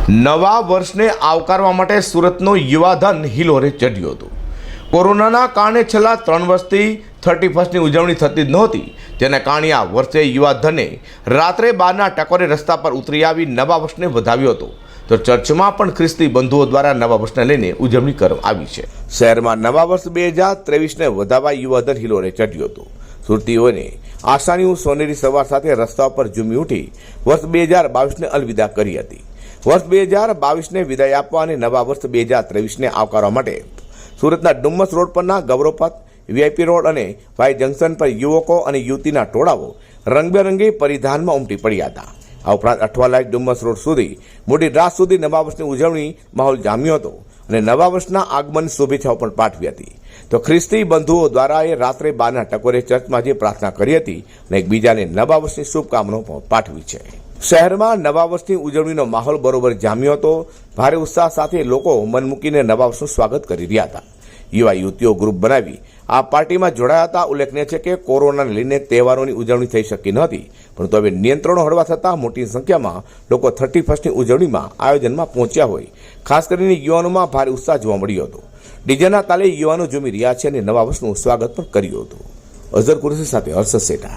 નવા વર્ષને આવકારવા માટે સુરતનો યુવાધન હિલોરે ચઢ્યું હતું। કોરોનાના કારણે છેલ્લા 3 વર્ષથી 31ની ઉજવણી થતી જ નહોતી, જેને કારણે આ વર્ષે યુવાધને રાત્રે 12ના ટકોરે રસ્તા પર ઉતરી આવી નવા વર્ષને વધાવ્યો હતો। તો ચર્ચમાં પણ ખ્રિસ્તી બંધુઓ દ્વારા નવા વર્ષને લઈને ઉજવણી કરવામાં આવી છે। શહેરમાં નવા વર્ષ 2023ને વધાવવા યુવાધન હિલોરે ચઢ્યું હતું। સુરતીઓને આશાની સોનેરી સવાર સાથે રસ્તા પર ઝૂમી ઉઠી વર્ષ 2022ને અલવિદા કરી હતી। વર્ષ 2022ને વિદાય આપવા અને નવા વર્ષ 2023ને આવકારવા માટે સુરતના ડુમ્મસ રોડ પરના ગૌરવપથ, વીઆઈપી રોડ અને વાય જંકશન પર યુવકો અને યુવતીના ટોળાઓ રંગબેરંગી પરિધાનમાં ઉમટી પડ્યા હતા। આ ઉપરાંત અઠવાલાયક ડુમ્મસ રોડ સુધી મોડી રાત સુધી નવા વર્ષની ઉજવણી માહોલ જામ્યો હતો અને નવા વર્ષના આગમનની શુભેચ્છાઓ પણ પાઠવી હતી। તો ખ્રિસ્તી બંધુઓ દ્વારા રાત્રે 12ના ટકોરે ચર્ચમાં જે પ્રાર્થના કરી હતી અને એકબીજાને નવા વર્ષની શુભકામનાઓ પણ પાઠવી છે। શહેરમાં નવા વર્ષની ઉજવણીનો માહોલ બરોબર જામ્યો હતો। ભારે ઉત્સાહ સાથે લોકો મન મૂકીને નવા વર્ષનું સ્વાગત કરી રહ્યા હતા। યુવા યુવતીઓ ગ્રુપ બનાવી આ પાર્ટીમાં જોડાયા હતા। ઉલ્લેખનીય છે કે કોરોનાને લઈને તહેવારોની ઉજવણી થઈ શકી નહોતી, પરંતુ હવે નિયંત્રણો હળવા થતાં મોટી સંખ્યામાં લોકો 31ની ઉજવણીમાં આયોજનમાં પહોંચ્યા હોય। ખાસ કરીને યુવાનોમાં ભારે ઉત્સાહ જોવા મળ્યો હતો। ડીજેના તાલે યુવાનો ઝૂમી રહ્યા છે અને નવા વર્ષનું સ્વાગત પણ કર્યું હતું। અઝર કુરેશી સાથે હર્ષદ સેઠા।